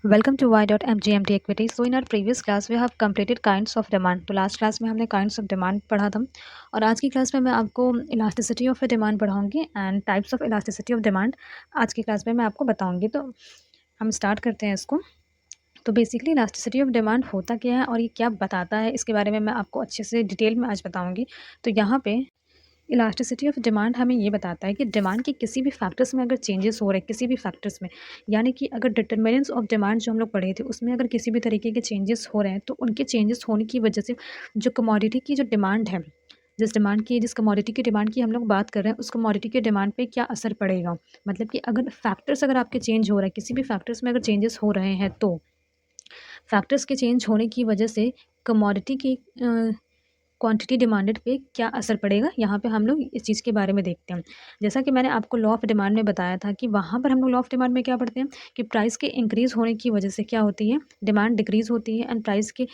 Welcome to y.mgmt equity. So in our previous class we have completed kinds of demand. तो last class में हमने kinds of demand पढ़ा था और आज की क्लास में मैं आपको elasticity of a demand पढ़ाऊंगी and types of elasticity of demand आज की क्लास में मैं आपको बताऊंगी। तो हम स्टार्ट करते हैं इसको। तो बेसिकली इलास्टिसिटी ऑफ डिमांड होता क्या है और ये क्या बताता है, इसके बारे में मैं आपको अच्छे से डिटेल में आज बताऊंगी। तो यहाँ पे इलास्टिसिटी ऑफ डिमांड हमें ये बताता है कि डिमांड के किसी भी फैक्टर्स में अगर चेंजेस हो रहे हैं, किसी भी फैक्टर्स में, यानी कि अगर डिटर्मिनेंट्स ऑफ डिमांड जो हम लोग पढ़े थे उसमें अगर किसी भी तरीके के चेंजेस हो रहे हैं तो उनके चेंजेस होने की वजह से जो कमोडिटी की जो डिमांड है, जिस कमोडिटी की डिमांड की हम लोग बात कर रहे हैं उस कमोडिटी के डिमांड पे क्या असर पड़ेगा। मतलब कि अगर फैक्टर्स अगर आपके चेंज हो रहा है, किसी भी फैक्टर्स में अगर चेंजेस हो रहे हैं तो फैक्टर्स के चेंज होने की वजह से कमोडिटी की क्वांटिटी डिमांडेड पे क्या असर पड़ेगा, यहाँ पे हम लोग इस चीज़ के बारे में देखते हैं। जैसा कि मैंने आपको लॉ ऑफ डिमांड में बताया था कि वहाँ पर हम लोग लॉ ऑफ डिमांड में क्या पढ़ते हैं कि प्राइस के इंक्रीज़ होने की वजह से क्या होती है, डिमांड डिक्रीज़ होती है एंड प्राइस के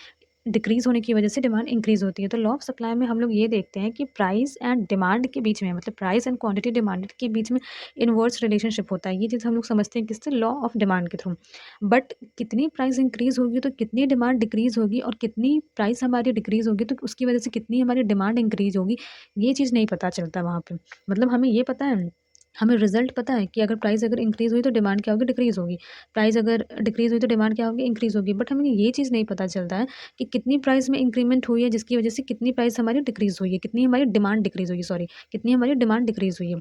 डिक्रीज़ होने की वजह से डिमांड इंक्रीज़ होती है। तो लॉ ऑफ सप्लाई में हम लोग ये देखते हैं कि प्राइस एंड डिमांड के बीच में, मतलब प्राइस एंड क्वांटिटी डिमांडेड के बीच में इनवर्स रिलेशनशिप होता है। ये चीज़ हम लोग समझते हैं किससे, लॉ ऑफ डिमांड के थ्रू। बट कितनी प्राइस इंक्रीज़ होगी तो कितनी डिमांड डिक्रीज़ होगी और कितनी प्राइस हमारी डिक्रीज़ होगी तो उसकी वजह से कितनी हमारी डिमांड इंक्रीज़ होगी, ये चीज़ नहीं पता चलता वहाँ पे। मतलब हमें ये पता है, हमें रिजल्ट पता है कि अगर प्राइस अगर इंक्रीज़ हुई तो डिमांड क्या होगी, डिक्रीज़ होगी। प्राइस अगर डिक्रीज़ हुई तो डिमांड क्या होगी, इंक्रीज़ होगी। बट हमें ये चीज़ नहीं पता चलता है कि कितनी प्राइस में इंक्रीमेंट हुई है जिसकी वजह से कितनी प्राइस हमारी डिक्रीज़ हुई है, कितनी हमारी डिमांड डिक्रीज़ हुई है, सॉरी, कितनी हमारी डिमांड डिक्रीज़ हुई है।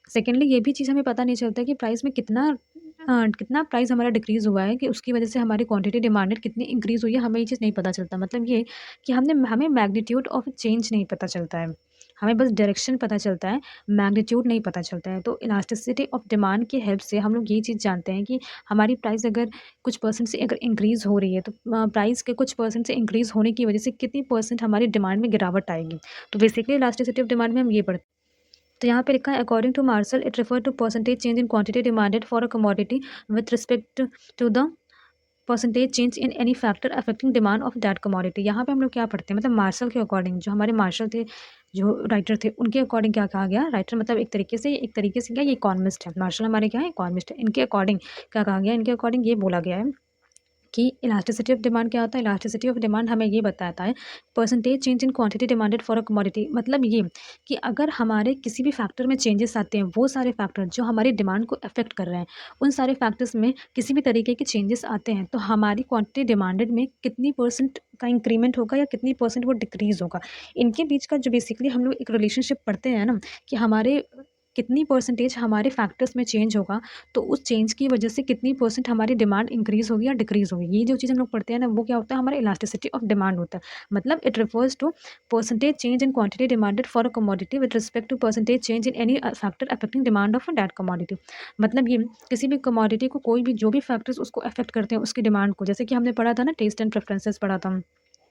सेकेंडली ये भी चीज़ हमें पता नहीं चलता कि प्राइस में कितना प्राइस हमारा डिक्रीज़ हुआ है कि उसकी वजह से हमारी क्वांटिटी डिमांडेड कितनी इंक्रीज़ हुई है, हमें ये चीज़ नहीं पता चलता। मतलब ये कि हमें मैग्नीट्यूड ऑफ चेंज नहीं पता चलता है, हमें बस डायरेक्शन पता चलता है, मैग्नीट्यूड नहीं पता चलता है। तो इलास्टिसिटी ऑफ डिमांड की हेल्प से हम लोग ये चीज़ जानते हैं कि हमारी प्राइस अगर कुछ परसेंट से अगर इंक्रीज़ हो रही है तो प्राइस के कुछ परसेंट से इंक्रीज़ होने की वजह से कितनी परसेंट हमारी डिमांड में गिरावट आएगी। तो बेसिकली इलास्टिसिटी ऑफ डिमांड में हम ये पढ़ते हैं। तो यहाँ पे लिखा है according to Marshall it refer to percentage change in quantity demanded for a commodity with respect to the percentage change in any factor affecting demand of that commodity. यहाँ पे हम लोग क्या पढ़ते हैं, मतलब मार्शल के अकॉर्डिंग, जो हमारे मार्शल थे, जो राइटर थे, उनके अकॉर्डिंग क्या कहा गया। राइटर मतलब एक तरीके से क्या, ये इकोनॉमिस्ट है, मार्शल हमारे क्या है, इकोनॉमिस्ट है। इनके अकॉर्डिंग क्या कहा गया, इनके अकॉर्डिंग ये बोला गया है कि इलास्टिसिटी ऑफ डिमांड क्या होता है। इलास्टिसिटी ऑफ डिमांड हमें ये बताता है percentage change in quantity demanded for a commodity. मतलब ये कि अगर हमारे किसी भी फैक्टर में चेंजेस आते हैं, वो सारे फैक्टर जो हमारी डिमांड को अफेक्ट कर रहे हैं, उन सारे फैक्टर्स में किसी भी तरीके के चेंजेस आते हैं तो हमारी क्वांटिटी डिमांडेड में कितनी परसेंट का इंक्रीमेंट होगा या कितनी परसेंट वो डिक्रीज होगा। इनके बीच का जो बेसिकली हम लोग एक रिलेशनशिप पढ़ते हैं ना, कि हमारे कितनी परसेंटेज हमारे फैक्टर्स में चेंज होगा तो उस चेंज की वजह से कितनी परसेंट हमारी डिमांड इंक्रीज़ होगी या डिक्रीज़ होगी। ये जो चीज़ हम लोग पढ़ते हैं ना, वो क्या होता है, हमारा इलास्टिसिटी ऑफ डिमांड होता है। मतलब it refers to percentage change in quantity demanded for a commodity with respect to percentage change in any factor affecting demand of that commodity. मतलब ये किसी भी कमोडिटी को कोई भी जो भी फैक्टर्स उसको अफेक्ट करते हैं उसकी डिमांड को, जैसे कि हमने पढ़ा था ना, टेस्ट एंड प्रेफरेंसेस पढ़ा था,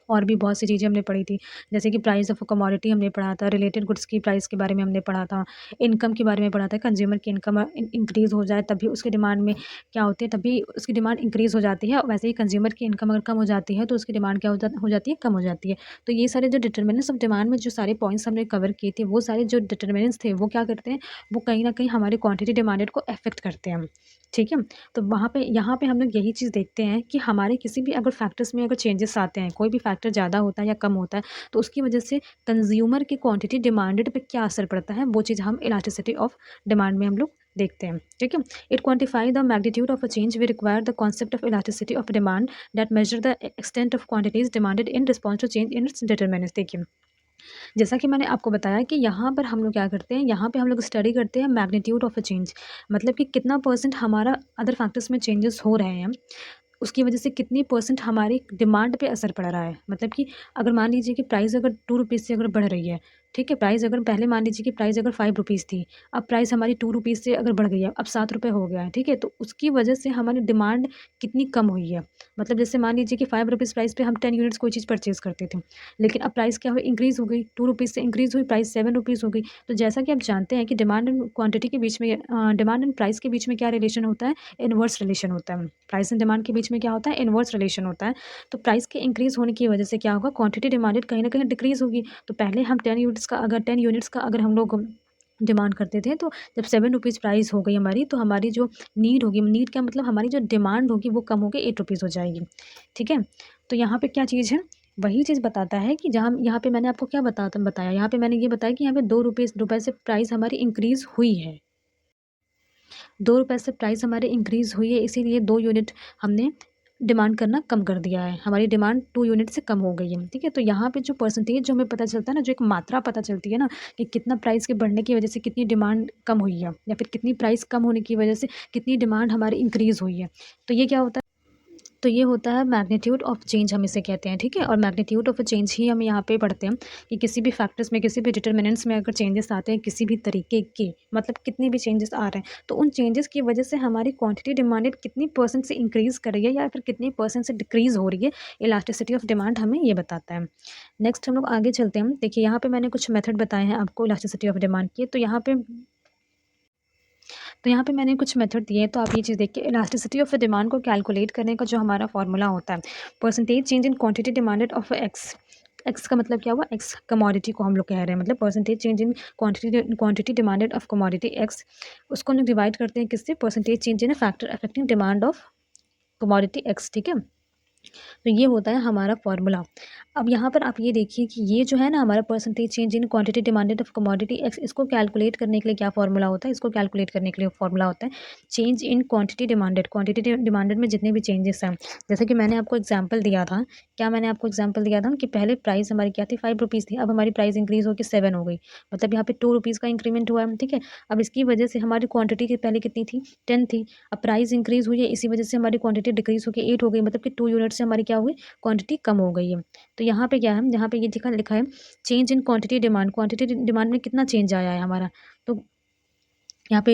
और भी बहुत सी चीज़ें हमने पढ़ी थी, जैसे कि प्राइस ऑफ कमोडिटी हमने पढ़ा था, रिलेटेड गुड्स की प्राइस के बारे में हमने पढ़ा था, इनकम के बारे में पढ़ा था, कंज्यूमर की इनकम इंक्रीज़ हो जाए तभी उसकी डिमांड में क्या होती है, तभी उसकी डिमांड इंक्रीज़ हो जाती है। वैसे ही कंज्यूमर की इनकम अगर कम हो जाती है तो उसकी डिमांड क्या हो जाती है, कम हो जाती है। तो ये सारे जो डिटर्मिनेंट्स ऑफ डिमांड में जो सारे पॉइंट्स हमने कवर किए थे, वो सारे जो डिटर्मिनेंट्स थे वो क्या करते हैं, वो कहीं ना कहीं हमारी क्वांटिटी डिमांडेड को अफेक्ट करते हैं। ठीक है। तो वहाँ पे यहाँ पे हम लोग यही चीज़ देखते हैं कि हमारे किसी भी अगर फैक्टर्स में अगर चेंजेस आते हैं, कोई भी फैक्टर ज़्यादा होता है या कम होता है, तो उसकी वजह से कंज्यूमर की क्वांटिटी डिमांडेड पे क्या असर पड़ता है, वो चीज़ हम इलास्टिसिटी ऑफ डिमांड में हम लोग देखते हैं। ठीक है। It quantify the magnitude of a change we require the concept of elasticity of demand that measure the extent of quantities demanded in response to change in its determinants. देखिए, जैसा कि मैंने आपको बताया कि यहाँ पर हम लोग क्या करते हैं, यहाँ पे हम लोग स्टडी करते हैं मैग्नीट्यूड ऑफ अ चेंज, मतलब कि कितना परसेंट हमारा अदर फैक्टर्स में चेंजेस हो रहे हैं, उसकी वजह से कितनी परसेंट हमारी डिमांड पे असर पड़ रहा है। मतलब कि अगर मान लीजिए कि प्राइस अगर 2 रुपीज़ से अगर बढ़ रही है, ठीक है, प्राइस अगर पहले मान लीजिए कि प्राइस अगर 5 रुपीज़ थी, अब प्राइस हमारी 2 रुपीज़ से अगर बढ़ गई है, अब 7 रुपये हो गया है, ठीक है, तो उसकी वजह से हमारी डिमांड कितनी कम हुई है। मतलब जैसे मान लीजिए कि 5 रुपीज़ प्राइस पे हम 10 यूनिट्स कोई चीज़ परचेज़ करते थे, लेकिन अब प्राइस क्या हुई, इंक्रीज़ हो गई, 2 रुपीज़ से इंक्रीज़ हुई, प्राइस 7 रुपीज़ हो गई। तो जैसा कि आप जानते हैं कि डिमांड एंड क्वांटिटी के बीच में डिमांड एंड प्राइस के बीच में क्या रिलेशन होता है, इनवर्स रिलेशन होता है। प्राइस एंड डिमांड के बीच में क्या होता है, इनवर्स रिलेशन होता है। तो प्राइस के इंक्रीज़ होने की वजह से क्या होगा, क्वांटिटी डिमांडेड कहीं न कहीं डिक्रीज़ होगी। तो पहले हम 10 यूनिट्स का अगर हम लोग डिमांड करते थे। तो जब 7 रुपीज़ प्राइस हो गई हमारी, तो हमारी जो नीड होगी, नीड क्या मतलब हमारी जो डिमांड होगी वो कम होके 8 रुपीज़ हो जाएगी, ठीक है। तो यहाँ पे क्या चीज़ है, वही चीज़ बताता है कि जहाँ यहाँ पे मैंने आपको क्या बताया, यहाँ पे मैंने ये बताया कि यहाँ पे 2 रुपए से प्राइस हमारी इंक्रीज़ हुई है। 2 रुपए से प्राइस हमारी इंक्रीज़ हुई है, इसीलिए 2 यूनिट हमने डिमांड करना कम कर दिया है। हमारी डिमांड 2 यूनिट से कम हो गई है, ठीक है। तो यहाँ पे जो परसेंटेज जो हमें पता चलता है ना, जो एक मात्रा पता चलती है ना, कि कितना प्राइस के बढ़ने की वजह से कितनी डिमांड कम हुई है, या फिर कितनी प्राइस कम होने की वजह से कितनी डिमांड हमारी इंक्रीज़ हुई है। तो ये क्या होता है, तो ये होता है मैग्नीट्यूड ऑफ चेंज, हम इसे कहते हैं, ठीक है। और मैग्नीट्यूड ऑफ चेंज ही हम यहाँ पे पढ़ते हैं कि किसी भी फैक्टर्स में, किसी भी डिटर्मिनेंट्स में अगर चेंजेस आते हैं किसी भी तरीके के, मतलब कितने भी चेंजेस आ रहे हैं, तो उन चेंजेस की वजह से हमारी क्वांटिटी डिमांडेड कितनी परसेंट से इंक्रीज़ कर रही है या फिर कितनी परसेंट से डिक्रीज़ हो रही है, इलास्टिसिटी ऑफ डिमांड हमें ये बताता है। नेक्स्ट हम लोग आगे चलते हैं। देखिए यहाँ पे मैंने कुछ मेथड बताए हैं आपको इलास्टिसिटी ऑफ डिमांड के। तो यहाँ पे मैंने कुछ मेथड दिए हैं, तो आप ये चीज़ देखिए, इलास्टिसिटी ऑफ डिमांड को कैलकुलेट करने का जो हमारा फॉर्मूला होता है, percentage change in quantity demanded of x. X का मतलब क्या हुआ, एक्स कमोडिटी को हम लोग कह रहे हैं, मतलब percentage change in quantity demanded of commodity x, उसको हम लोग डिवाइड करते हैं किससे, percentage change in factor affecting demand of commodity x, ठीक है। तो ये होता है हमारा फॉर्मूला। अब यहाँ पर आप ये देखिए कि ये जो है ना हमारा percentage change in quantity demanded of commodity x, इसको कैलकुलेट करने के लिए क्या फॉर्मूला होता है, इसको कैलकुलेट करने के लिए फॉर्मूला होता है change in quantity demanded. Quantity demanded में जितने भी चेंजेस हैं, जैसे कि मैंने आपको एग्जाम्पल दिया था, क्या मैंने आपको एग्जाम्पल दिया था कि पहले प्राइस हमारी क्या थी, 5 रुपीज़ थी, अब हमारी प्राइस इंक्रीज़ होकर 7 हो गई, मतलब यहाँ पे 2 रुपीज़ का इंक्रीमेंट हुआ है, ठीक है। अब इसकी वजह से हमारी क्वांटिटी की पहले कितनी थी, 10 थी, अब प्राइस इंक्रीज़ हुई है, इसी वजह से हमारी क्वांटिटी डिक्रीज़ होकर 8 हो गई, मतलब कि 2 यूनिट से हमारी क्या हुई, क्वांटिटी कम हो गई है। तो यहाँ पे क्या है, यहाँ पे ये लिखा लिखा है change in quantity demand, quantity demand में कितना चेंज आया है हमारा, तो यहाँ पे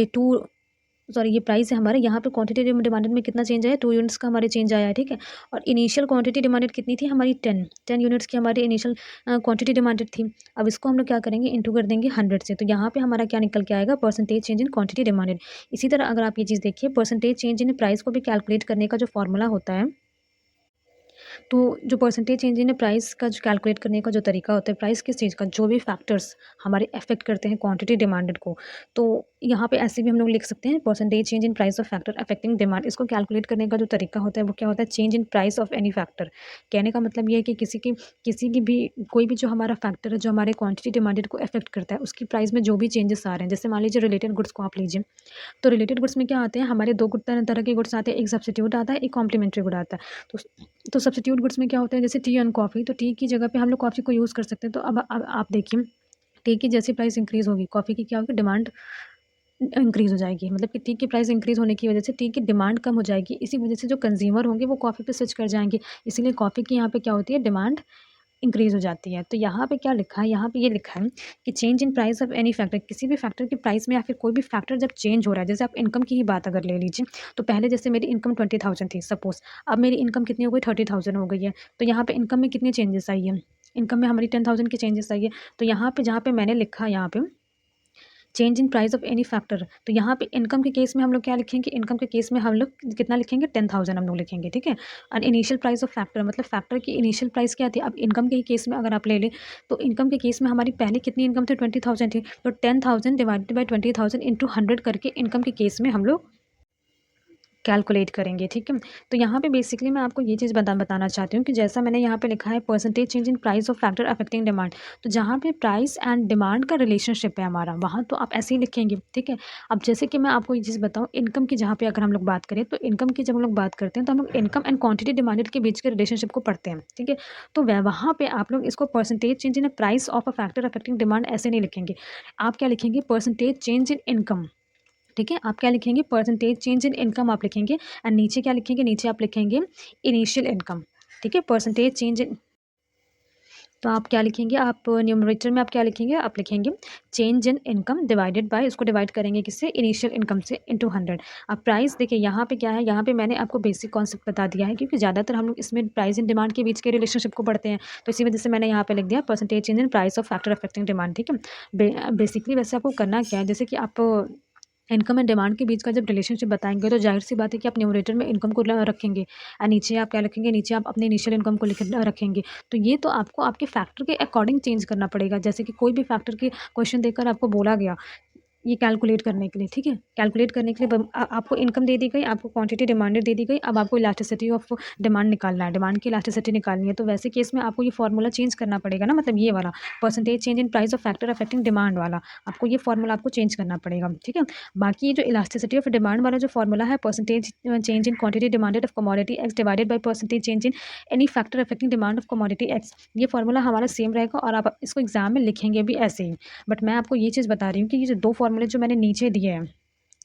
ये प्राइस है हमारे, यहाँ पे क्वांटिटी डिमांडेड में कितना चेंज आया, 2 यूनिट्स का हमारे चेंज आया है, ठीक है। और इनिशियल क्वांटिटी डिमांडेड कितनी थी हमारी, 10 यूनिट्स की हमारी इनिशियल क्वांटिटी डिमांडेड थी। अब इसको हम लोग क्या करेंगे, इंटू कर देंगे 100 से, तो यहाँ पे हमारा क्या निकल के आएगा, percentage change in quantity demanded. इसी तरह अगर आप ये चीज़ देखिए, परसेंटेज चेंज इन प्राइस को भी कैलकुलेट करने का जो फॉर्मूला होता है, तो जो परसेंटेज चेंज इन प्राइस का जो कैलकुलेट करने का जो तरीका होता है, प्राइस किस चीज़ का, जो भी फैक्टर्स हमारे अफेक्ट करते हैं क्वांटिटी डिमांडेड को, तो यहाँ पे ऐसे भी हम लोग लिख सकते हैं percentage change in price of factor affecting demand. इसको कैलकुलेट करने का जो तरीका होता है वो क्या होता है, change in price of any factor. कहने का मतलब ये है कि किसी की भी कोई भी जो हमारा फैक्टर है जो हमारे क्वांटिटी डिमांडेड को अफेक्ट करता है, उसकी प्राइस में जो भी चेंजेस आ रहे हैं, जैसे मान लीजिए रिलेटेड गुड्स को आप लीजिए, तो रिलेटेड गुड्स में क्या आते हैं, हमारे दो तरह के गुड्स आते हैं, एक सब्स्टिट्यूट आता है, एक कॉम्प्लीमेंट्री गुड आता है। तो सब्स्टिट्यूट गुड्स में क्या होता है, जैसे टी एंड कॉफ़ी, तो टी की जगह पे हम लोग कॉफ़ी को यूज़ कर सकते हैं। तो अब आप देखिए, टी की जैसी प्राइस इंक्रीज़ होगी, कॉफ़ी की क्या होगी, डिमांड इंक्रीज़ हो जाएगी, मतलब कि टी की प्राइस इंक्रीज़ होने की वजह से टी की डिमांड कम हो जाएगी। इसी वजह से जो कंज्यूमर होंगे वो कॉफ़ी पे स्विच कर जाएंगे, इसीलिए कॉफ़ी की यहाँ पे क्या होती है, डिमांड इंक्रीज़ हो जाती है। तो यहाँ पे क्या लिखा है, यहाँ पे ये लिखा है कि change in price of any factor, किसी भी फैक्टर की प्राइस में या फिर कोई भी फैक्टर जब चेंज हो रहा है, जैसे आप इनकम की ही बात अगर ले लीजिए, तो पहले जैसे मेरी इनकम 20,000 थी सपोज़, अब मेरी इनकम कितनी हो गई, 30,000 हो गई है। तो यहाँ पे इनकम में कितनी चेंजेस आई है, इनकम में हमारी 10,000 की चेंजेस आई है। तो यहाँ पे जहाँ पे मैंने लिखा, यहाँ पे change in price of any factor, तो यहाँ पे इनकम के केस में हम लोग क्या लिखेंगे, इनकम के केस में हम लोग कितना लिखेंगे, 10,000 हम लोग लिखेंगे, ठीक है। और इनिशियल प्राइस ऑफ फैक्टर, मतलब फैक्टर की इनिशियल प्राइस क्या थी, अब इनकम के ही केस में अगर आप ले लें, तो इनकम के केस में हमारी पहले कितनी इनकम थी, 20,000 थी, तो 10,000 डिवाइडेड बाई 20,000 इंटू 100 करके इनकम के केस में हम लोग कैलकुलेट करेंगे, ठीक है। तो यहाँ पे बेसिकली मैं आपको ये चीज़ बताना चाहती हूँ कि जैसा मैंने यहाँ पे लिखा है percentage change in price of factor affecting demand, तो जहाँ पे प्राइस एंड डिमांड का रिलेशनशिप है हमारा, वहाँ तो आप ऐसे ही लिखेंगे, ठीक है। अब जैसे कि मैं आपको ये चीज़ बताऊँ, इनकम की जहाँ पे अगर हम लोग बात करें, तो इनकम की जब हम लोग बात करते हैं तो हम लोग इनकम एंड क्वांटिटी डिमांडेड के बीच के रिलेशनशिप को पढ़ते हैं, ठीक है। तो वह वहाँ पे आप लोग इसको percentage change in price of a factor affecting demand ऐसे नहीं लिखेंगे, आप क्या लिखेंगे, परसेंटेज चेंज इन इनकम, ठीक है। आप क्या लिखेंगे, परसेंटेज चेंज इन इनकम आप लिखेंगे, एंड नीचे क्या लिखेंगे, नीचे आप लिखेंगे इनिशियल इनकम, ठीक है। परसेंटेज चेंज इन, तो आप क्या लिखेंगे, आप न्यूमरेटर में आप क्या लिखेंगे, आप लिखेंगे change in income divided by, इसको डिवाइड करेंगे किससे, इनिशियल इनकम से, इंटू 100। अब प्राइस देखिए यहाँ पे क्या है, यहाँ पे मैंने आपको बेसिक कॉन्सेप्ट बता दिया है, क्योंकि ज़्यादातर हम लोग इसमें प्राइस एंड डिमांड के बीच के रिलेशनशिप को पढ़ते हैं, तो इसी वजह से मैंने यहाँ पे लिख दिया percentage change in price of factor affecting demand, ठीक है। बेसिकली वैसे आपको करना क्या है, जैसे कि आप इनकम एंड डिमांड के बीच का जब रिलेशनशिप बताएंगे, तो जाहिर सी बात है कि आप न्यूमरेटर में इनकम को रखेंगे, और नीचे आप क्या रखेंगे, नीचे आप अपने इनिशियल इनकम को लिख रखेंगे। तो ये तो आपको आपके फैक्टर के अकॉर्डिंग चेंज करना पड़ेगा, जैसे कि कोई भी फैक्टर की क्वेश्चन देकर आपको बोला गया, ये कैलकुलेट करने के लिए, ठीक है? कैलकुलेट करने के लिए आपको इनकम दे दी गई, आपको क्वांटिटी डिमांडेड दे दी गई, अब आपको इलास्टिसिटी ऑफ डिमांड निकालना है, डिमांड की इलास्टिसिटी निकालनी है। तो वैसे केस में आपको ये फार्मूला चेंज करना पड़ेगा ना, मतलब ये वाला percentage change in price of factor affecting demand वाला, आपको ये फार्मूला आपको चेंज करना पड़ेगा, ठीक है? बाकी ये जो इलास्टिसिटी ऑफ डिमांड वाला जो फार्मूला है, percentage change in quantity demanded of commodity x divided by percentage change in any factor affecting demand of commodity x, ये फार्मूला हमारा सेम रहेगा और आप इसको एग्जाम में लिखेंगे भी ऐसे ही। बट मैं आपको ये चीज़ बता रही हूँ कि ये जो दो फार्मूले जो मैंने नीचे दिए हैं,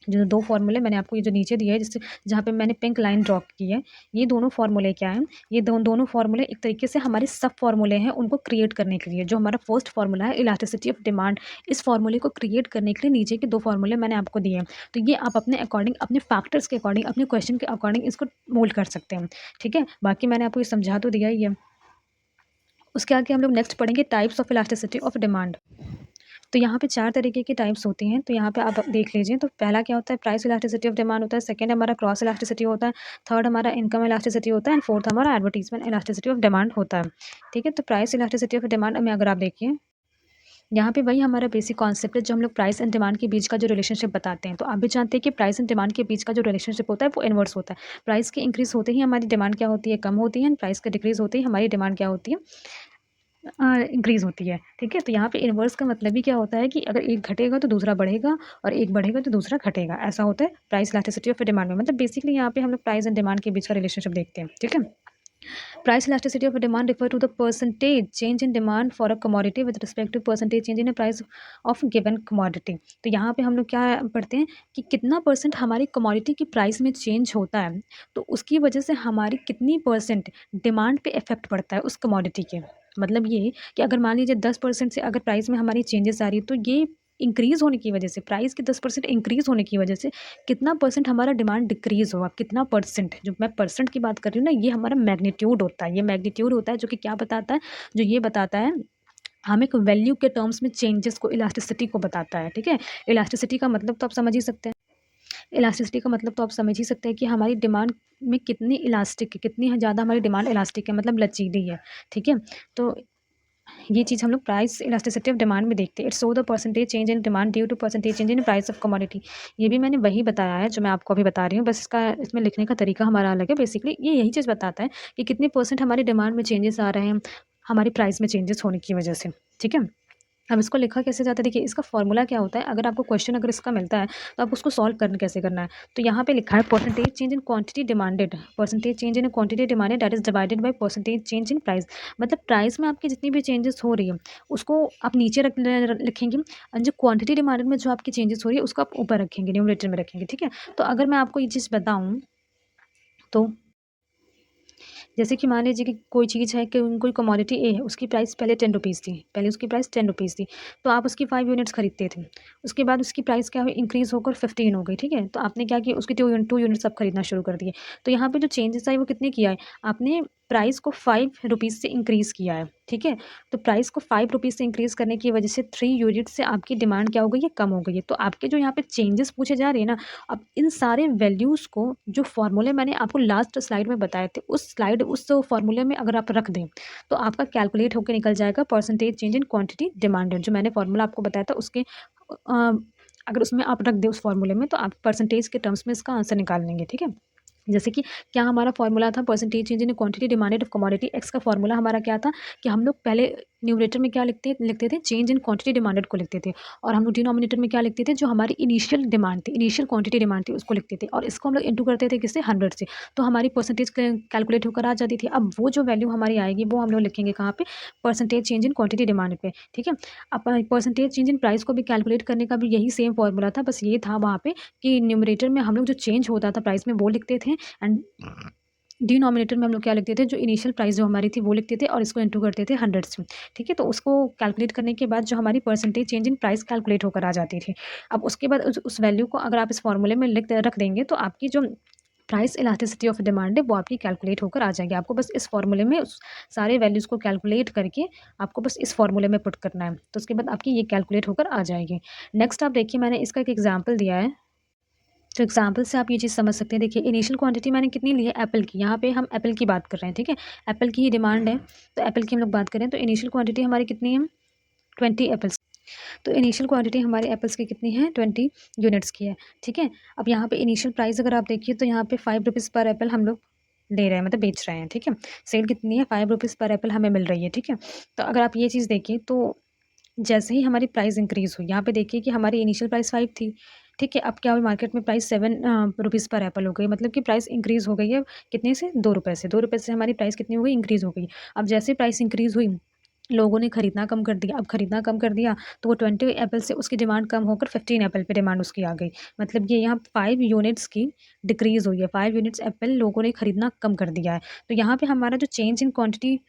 जो दो फार्मूले मैंने आपको ये जो नीचे दिए हैं, जिससे जहाँ पे मैंने पिंक लाइन ड्रॉ की है, ये दोनों फार्मूले क्या हैं? ये दोनों फार्मूले एक तरीके से हमारे सब फार्मूले हैं उनको क्रिएट करने के लिए। जो हमारा फर्स्ट फार्मूला है इलास्टिसिटी ऑफ डिमांड, इस फार्मूले को क्रिएट करने के लिए नीचे के दो फार्मूले मैंने आपको दिए हैं। तो ये आप अपने अकॉर्डिंग, अपने फैक्टर्स के अकॉर्डिंग, अपने क्वेश्चन के अकॉर्डिंग इसको मोल्ड कर सकते हैं, ठीक है? बाकी मैंने आपको ये समझा तो दिया ही है। उसके आगे हम लोग नेक्स्ट पढ़ेंगे types of elasticity of demand. तो यहाँ पे 4 तरीके की टाइप्स होती हैं, तो यहाँ पे आप देख लीजिए। तो पहला क्या होता है? प्राइस इलास्टिसिटी ऑफ डिमांड होता है, सेकंड हमारा क्रॉस इलास्टिसिटी होता है, थर्ड हमारा इनकम इलास्टिसिटी होता है एंड फोर्थ हमारा एडवर्टाइजमेंट इलास्टिसिटी ऑफ डिमांड होता है, ठीक है? तो प्राइस इलास्टिसिटी ऑफ डिमांड में अगर आप देखिए, यहाँ पे वही हमारा बेसिक कॉन्सेप्ट है जो हम लोग प्राइस एंड डिमांड के बीच का जो रिलेशनशिप बताते हैं। तो आप भी जानते हैं कि प्राइस एंड डिमांड के बीच का जो रिलेशनशिप होता है वो इनवर्स होता है। प्राइस के इंक्रीज होते ही हमारी डिमांड क्या होती है? कम होती है, एंड प्राइस के डिक्रीज होते ही हमारी डिमांड क्या होती है? इंक्रीज़ होती है, ठीक है? तो यहाँ पे इन्वर्स का मतलब ही क्या होता है कि अगर एक घटेगा तो दूसरा बढ़ेगा और एक बढ़ेगा तो दूसरा घटेगा, ऐसा होता है प्राइस इलास्टिसिटी ऑफ डिमांड में। मतलब बेसिकली यहाँ पे हम लोग प्राइस एंड डिमांड के बीच का रिलेशनशिप देखते हैं, ठीक है? Price elasticity of demand refer to the percentage change in demand for a commodity with respect to percentage change in price of given commodity. तो यहाँ पे हम लोग क्या पढ़ते हैं कि कितना परसेंट हमारी कमोडिटी की प्राइस में चेंज होता है, तो उसकी वजह से हमारी कितनी परसेंट डिमांड पे इफेक्ट पड़ता है उस कमोडिटी के। मतलब ये कि अगर मान लीजिए 10% से अगर प्राइस में हमारी चेंजेस आ रही है, तो ये इंक्रीज़ होने की वजह से, प्राइस के 10% इंक्रीज़ होने की वजह से कितना परसेंट हमारा डिमांड डिक्रीज़ होगा, कितना परसेंट, जो मैं परसेंट की बात कर रही हूँ ना, ये हमारा मैग्नीट्यूड होता है। ये मैग्नीट्यूड होता है जो कि क्या बताता है? जो ये बताता है, हम एक वैल्यू के टर्म्स में चेंजेस को, इलास्टिसिटी को बताता है, ठीक है? इलास्टिसिटी का मतलब तो आप समझ ही सकते हैं। इलास्टिसिटी का मतलब तो आप समझ ही सकते हैं कि हमारी डिमांड में कितनी इलास्टिक है, कितनी ज़्यादा हमारी डिमांड इलास्टिक है, मतलब लचीली है, ठीक है? तो ये चीज़ हम लोग प्राइस इलास्टिसिटी ऑफ डिमांड में देखते हैं। It's show the percentage change in demand due to percentage change in price of commodity. ये भी मैंने वही बताया है जो मैं आपको अभी बता रही हूँ, बस इसका, इसमें लिखने का तरीका हमारा अलग है। बेसिकली ये यही चीज़ बताता है कि कितने परसेंट हमारी डिमांड में चेंजेस आ रहे हैं हमारी प्राइस में चेंजेस होने की वजह से, ठीक है? अब इसको लिखा कैसे जाता है? देखिए, इसका फॉर्मूला क्या होता है, अगर आपको क्वेश्चन अगर इसका मिलता है तो आप उसको सॉल्व करना कैसे करना है। तो यहाँ पे लिखा है percentage change in quantity demanded, percentage change in quantity demanded that is divided by percentage change in price. मतलब प्राइस में आपकी जितनी भी चेंजेस हो रही है उसको आप नीचे लिखेंगे, और जो क्वांटिटी डिमांडेड में जो आपकी चेंजेस हो रही है उसको आप ऊपर रखेंगे, न्यूमरेटर में रखेंगे, ठीक है? तो अगर मैं आपको ये चीज़ बताऊँ, तो जैसे कि मान लीजिए कि कोई चीज़ है कि कोई कमोडिटी ए है, उसकी प्राइस पहले 10 रुपीज़ थी, पहले उसकी प्राइस 10 रुपीज़ थी, तो आप उसकी 5 यूनिट्स खरीदते थे। उसके बाद उसकी प्राइस क्या हुई? इंक्रीज़ होकर 15 हो गई, ठीक है? तो आपने क्या किया? उसकी 2 यूनिट्स आप खरीदना शुरू कर दिए। तो यहाँ पे जो चेंजेस आए वो कितने किया है? आपने प्राइस को 5 रुपीज़ से इंक्रीज़ किया है, ठीक है? तो प्राइस को 5 रुपीज़ से इंक्रीज़ करने की वजह से 3 यूनिट से आपकी डिमांड क्या हो गई है? कम हो गई है। तो आपके जो यहाँ पे चेंजेस पूछे जा रहे हैं ना, अब इन सारे वैल्यूज़ को, जो फ़ॉर्मूले मैंने आपको लास्ट स्लाइड में बताए थे, उस फ़ॉर्मूले में अगर आप रख दें, तो आपका कैलकुलेट होके निकल जाएगा percentage change in quantity demanded. जो मैंने फ़ॉर्मूला आपको बताया था उसके अगर उसमें आप रख दें उस फ़ॉर्मूले में, तो आप परसेंटेज के टर्म्स में इसका आंसर निकाल लेंगे, ठीक है? जैसे कि क्या हमारा फॉर्मूला था? Percentage change in quantity demanded of commodity x का फॉर्मूला हमारा क्या था कि हम लोग पहले न्यूमरेटर में क्या लिखते थे? चेंज इन क्वांटिटी डिमांडेड को लिखते थे, और हम लोग डिनोमिनेटर में क्या लिखते थे? जो हमारी इनिशियल डिमांड थी, इनिशियल क्वांटिटी डिमांड थी, उसको लिखते थे, और इसको हम लोग इंटू करते थे किससे? 100 से। तो हमारी परसेंटेज कैलकुलेट होकर आ जाती थी। अब वो जो वैल्यू हमारी आएगी वो हम लोग लिखेंगे कहाँ पे? Percentage change in quantity demand पे, ठीक है? अब परसेंटेज चेंज इन प्राइस को भी कैलकुलेट करने का भी यही सेम फॉर्मूला था, बस ये था वहाँ पे कि न्यूमरेटर में हम लोग जो चेंज होता था प्राइस में वो लिखते थे, एंड डिनोमिनेटर में हम लोग क्या लिखते थे? जो इनिशियल प्राइस जो हमारी थी वो लिखते थे, और इसको इंटू करते थे 100 से, ठीक है? तो उसको कैलकुलेट करने के बाद जो हमारी percentage change in price calculate होकर आ जाती थी। अब उसके बाद उस वैल्यू को अगर आप इस फॉर्मूले में रख देंगे, तो आपकी जो प्राइस इलास्टिसिटी ऑफ डिमांड है वो आपकी कैलकुलेट होकर आ जाएगी। आपको बस इस फॉर्मूले में उस सारे वैल्यूज़ को कैलकुलेट करके आपको बस इस फॉर्मूले में पुट करना है, तो उसके बाद आपकी ये कैलकुलेट होकर आ जाएगी। नेक्स्ट आप देखिए, मैंने इसका एक एग्जाम्पल दिया है। तो एग्जाम्पल से आप ये चीज़ समझ सकते हैं। देखिए, इनिशियल क्वांटिटी मैंने कितनी ली है? एप्पल की। यहाँ पे हम एप्पल की बात कर रहे हैं, ठीक है? एप्पल की ही डिमांड है, तो एप्पल की हम लोग बात करें तो इनिशियल क्वांटिटी हमारी कितनी है? 20 एप्पल्स। तो इनिशियल क्वांटिटी हमारे एप्पल्स की कितनी है, 20 यूनिट्स की है, ठीक है। अब यहाँ पे इनिशियल प्राइस अगर आप देखिए तो यहाँ पे 5 रुपीज़ पर एप्पल हम लोग ले रहे हैं, मतलब बेच रहे हैं, ठीक है। सेल कितनी है, 5 रुपीज़ पर एप्पल हमें मिल रही है, ठीक है। तो अगर आप ये चीज़ देखिए तो जैसे ही हमारी प्राइस इंक्रीज़ हुई, यहाँ पे देखिए कि हमारी इनिशियल प्राइस 5 थी, ठीक है। अब क्या हुई, मार्केट में प्राइस 7 रुपीज़ पर एप्पल हो गई, मतलब कि प्राइस इंक्रीज़ हो गई है कितने से, 2 रुपए से। 2 रुपए से हमारी प्राइस कितनी हो गई, इंक्रीज़ हो गई। अब जैसे प्राइस इंक्रीज़ हुई, लोगों ने खरीदना कम कर दिया। अब खरीदना कम कर दिया तो वो 20 एप्पल से उसकी डिमांड कम होकर 15 एप्पल पे डिमांड उसकी आ गई। मतलब ये यहाँ 5 यूनिट्स की डिक्रीज़ हुई है, 5 यूनिट्स एप्पल लोगों ने खरीदना कम कर दिया है। तो यहाँ पे हमारा जो चेंज इन क्वांटिटी,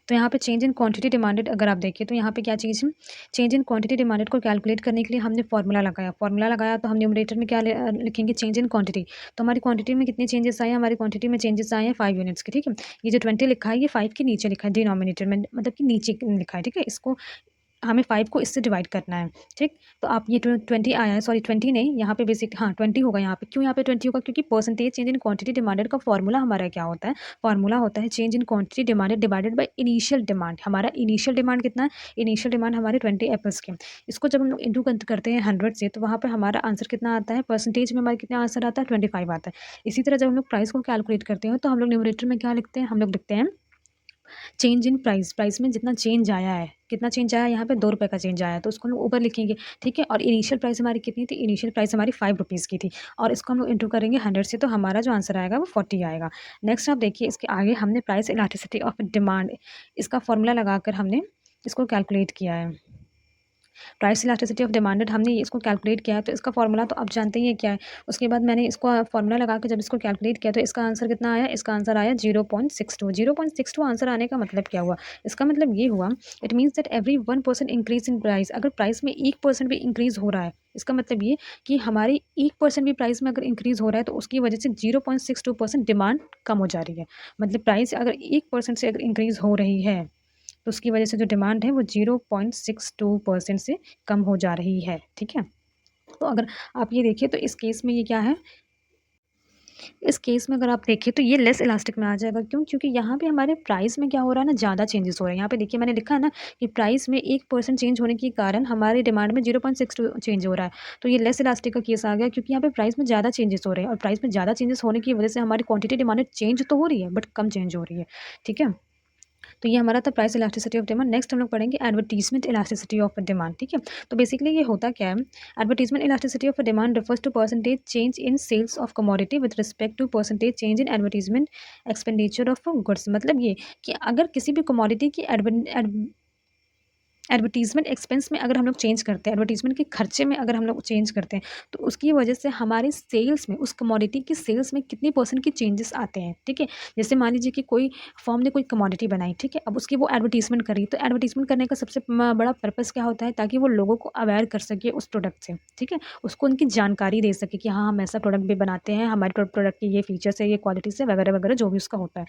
तो यहाँ पे चेंज इन क्वांटिटी डिमांडेड अगर आप देखिए तो यहाँ पे क्या चीज़ है, चेंज इन क्वांटिटी डिमांडेड को कैलकुलेट करने के लिए हमने फार्मूला लगाया। फार्मूला लगाया तो हम न्यूमरेटर में क्या लिखेंगे, चेंज इन क्वांटिटी। तो हमारी क्वांटिटी में कितने चेंजेस आए हैं, हमारी क्वांटिटी में चेंजेस आए हैं 5 यूनिट्स के, ठीक है। ये जो 20 लिखा है ये 5 के नीचे लिखा है, डिनोमिनेटर में, मतलब कि नीचे लिखा है, ठीक है। इसको हमें 5 को इससे डिवाइड करना है, ठीक। तो आप ये 20 आया है, सॉरी 20 नहीं, यहाँ पे बेसिक, हाँ 20 होगा यहाँ पे। क्यों यहाँ पे 20 होगा, क्योंकि percentage change in quantity demanded का फॉर्मूला हमारा क्या होता है, फॉर्मूला होता है change in quantity demanded divided by initial demand. हमारा इनिशियल डिमांड कितना है, इनिशियल डिमांड हमारे 20 एप्पल्स के। इसको जब हम लोग इंटू करते हैं 100 से, तो वहाँ पर हमारा आंसर कितना आता है, परसेंटेज में हमारा कितना आंसर आता है, 25 आता है। इसी तरह जब हम लोग प्राइस को कैलकुलेट करते हैं तो हम लोग न्यूमरेटर में क्या लिखते हैं, हम लोग लिखते हैं चेंज इन प्राइस, प्राइस में जितना चेंज आया है, कितना चेंज आया है, यहाँ पे 2 रुपये का चेंज आया है, तो उसको हम लोग ऊपर लिखेंगे, ठीक है। और इनिशियल प्राइस हमारी कितनी थी, इनिशियल प्राइस हमारी 5 रुपीज़ की थी, और इसको हम लोग इंटू करेंगे 100 से, तो हमारा जो आंसर आएगा वो 40 आएगा। नेक्स्ट आप देखिए इसके आगे हमने प्राइस इलास्टिसिटी ऑफ डिमांड, इसका फॉर्मूला लगाकर हमने इसको कैलकुलेट किया है। प्राइस इलास्टिसिटी ऑफ डिमांडेड हमने इसको कैलकुलेट किया है, तो इसका फॉर्मूला तो आप जानते ही हैं क्या है। उसके बाद मैंने इसको फॉर्मूला लगा के जब इसको कैलकुलेट किया तो इसका आंसर कितना आया, इसका आंसर आया 0.62। 0.62 आंसर आने का मतलब क्या हुआ, इसका मतलब ये हुआ, it means that every 1% increase in price, अगर प्राइस में 1% भी इंक्रीज हो रहा है, इसका मतलब ये कि हमारी 1% भी प्राइस में अगर इंक्रीज हो रहा है तो उसकी वजह से 0.62% डिमांड कम हो जा रही है। मतलब प्राइस अगर 1% से अगर इंक्रीज हो रही है तो उसकी वजह से जो डिमांड है वो 0.62% से कम हो जा रही है, ठीक है। तो अगर आप ये देखिए तो इस केस में ये क्या है, इस केस में अगर आप देखिए तो ये लेस इलास्टिक में आ जाएगा। क्यों, क्योंकि यहाँ पे हमारे प्राइस में क्या हो रहा है ना, ज़्यादा चेंजेस हो रहे हैं। यहाँ पे देखिए मैंने लिखा है ना कि प्राइस में 1% चेंज होने के कारण हमारी डिमांड में 0.62 चेंज हो रहा है। तो ये लेस इलास्टिक का केस आ गया, क्योंकि यहाँ पे प्राइस में ज़्यादा चेंजेस हो रहे हैं, और प्राइस में ज़्यादा चेंजेस होने की वजह से हमारी क्वांटिटी डिमांड चेंज तो हो रही है बट कम चेंज हो रही है, ठीक है। तो ये हमारा था price elasticity of demand. Next हम लोग पढ़ेंगे एडवर्टीजमेंट इलास्टिसिटी ऑफ डिमांड, ठीक है। तो बेसिकली ये होता क्या है, advertisement elasticity of demand refers to percentage change in sales of commodity with respect to percentage change in advertisement expenditure of goods. मतलब ये कि अगर किसी भी कमोडिटी की एडवर्टीज़मेंट एक्सपेंस में अगर हम लोग चेंज करते हैं, एडवर्टीज़मेंट के खर्चे में अगर हम लोग चेंज करते हैं, तो उसकी वजह से हमारे सेल्स में, उस कमोडिटी की सेल्स में कितनी परसेंट की चेंजेस आते हैं, ठीक है। जैसे मान लीजिए कि कोई फर्म ने कोई कमोडिटी बनाई, ठीक है, अब उसकी वो एडवर्टीज़मेंट करी, तो एडवर्टीज़मेंट करने का सबसे बड़ा पर्पज़ क्या होता है, ताकि वो लोगों को अवेयर कर सके उस प्रोडक्ट से, ठीक है। उसको उनकी जानकारी दे सके कि हाँ हम ऐसा प्रोडक्ट भी बनाते हैं, हमारे प्रोडक्ट के ये फीचर्स है, ये क्वालिटीज़ है, वगैरह वगैरह जो भी उसका होता है।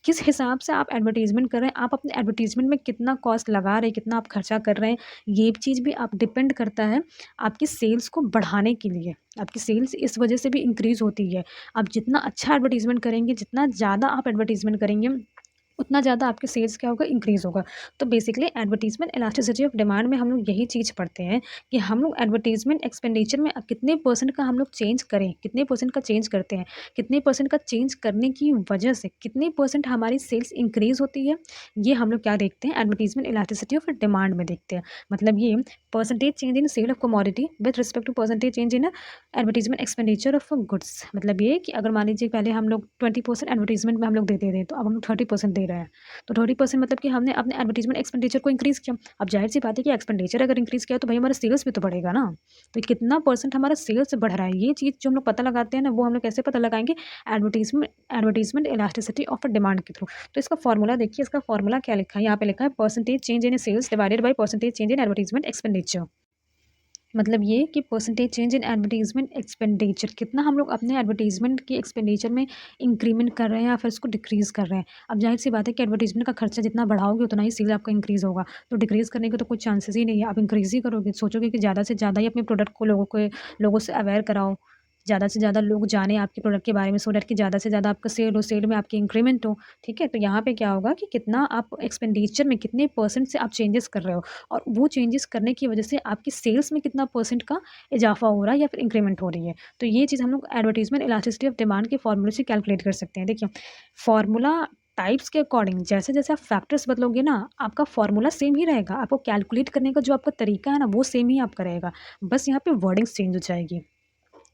किस हिसाब से आप एडवर्टीज़मेंट कर रहे हैं, आप अपने एडवर्टीज़मेंट में कितना कॉस्ट लगा रहे हैं, कितना आप खर्चा कर रहे हैं, ये चीज़ भी आप डिपेंड करता है आपकी सेल्स को बढ़ाने के लिए। आपकी सेल्स इस वजह से भी इंक्रीज़ होती है। आप जितना अच्छा एडवर्टीज़मेंट करेंगे, जितना ज़्यादा आप एडवर्टीज़मेंट करेंगे, उतना ज़्यादा आपके सेल्स क्या होगा, इंक्रीज़ होगा। तो basically advertisement elasticity of demand में हम लोग यही चीज़ पढ़ते हैं कि हम लोग एडवर्टीज़मेंट एक्सपेंडिचर में कितने परसेंट का हम लोग चेंज करें, कितने परसेंट का चेंज करते हैं, कितने परसेंट का चेंज करने की वजह से कितने परसेंट हमारी सेल्स इंक्रीज़ होती है, ये हम लोग क्या देखते हैं, एडवर्टीज़मेंट इलास्टिसिटी ऑफ डिमांड में देखते हैं। मतलब ये percentage change in sale of commodity with respect to percentage change in advertisement expenditure of goods. मतलब ये कि अगर मान लीजिए पहले हम लोग 20% एडवर्टीज़मेंट में हम लोग देते थे, तो अब हम लोग 30% दे रहे हैं। तो 30% मतलब कि हमने अपने एडवर्टीज़मेंट एक्सपेंडिचर को इंक्रीज़ किया। अब ज़ाहिर-सी बात है कि एक्सपेंडिचर अगर इंक्रीज़ किया तो भाई हमारा सेल्स भी तो बढ़ेगा ना। तो कितना परसेंट हमारा सेल्स बढ़ रहा है, ये चीज़ जो हम लोग पता लगाते हैं ना, वो हम लोग कैसे पता लगाएँगे, एडवर्टीज़मेंट इलास्टिसिटी ऑफ डिमांड के थ्रू। तो इसका फॉर्मूला देखिए, इसका फॉर्मूला क्या लिखा है, यहाँ पे लिखा है percentage change in sales divided by percentage change in advertisement expenditure. मतलब ये कि percentage change in advertisement expenditure, कितना हम लोग अपने एडवर्टीज़मेंट की एक्सपेंडिचर में इंक्रीमेंट कर रहे हैं या फिर इसको डिक्रीज़ कर रहे हैं। अब ज़ाहिर-सी बात है कि एडवर्टीज़मेंट का खर्चा जितना बढ़ाओगे उतना ही सेल आपका इंक्रीज़ होगा। तो डिक्रीज़ करने के तो कोई चांसेस ही नहीं है, आप इंक्रीज़ ही करोगे। सोचोगे कि ज़्यादा से ज़्यादा ही अपने प्रोडक्ट को लोगों से अवेयर कराओ, ज़्यादा से ज़्यादा लोग जाने आपके प्रोडक्ट के बारे में, सो दैट कि ज़्यादा से ज़्यादा आपका सेल हो, सेल में आपकी इंक्रीमेंट हो, ठीक है? तो यहाँ पे क्या होगा कि कितना आप एक्सपेंडिचर में कितने परसेंट से आप चेंजेस कर रहे हो, और वो चेंजेस करने की वजह से आपकी सेल्स में कितना परसेंट का इजाफा हो रहा है या फिर इंक्रीमेंट हो रही है। तो ये चीज़ हम लोग एडवर्टाइजमेंट इलास्टिसिटी ऑफ डिमांड के फॉर्मूले से कैलकुलेट कर सकते हैं। देखिए, फॉर्मूला टाइप्स के अकॉर्डिंग जैसे-जैसे आप फैक्टर्स बदलोगे ना, आपका फॉर्मूला सेम ही रहेगा। आपको कैलकुलेट करने का जो आपका तरीका है ना, वो सेम ही आपका रहेगा। बस यहाँ पे वर्डिंग्स चेंज हो जाएगी।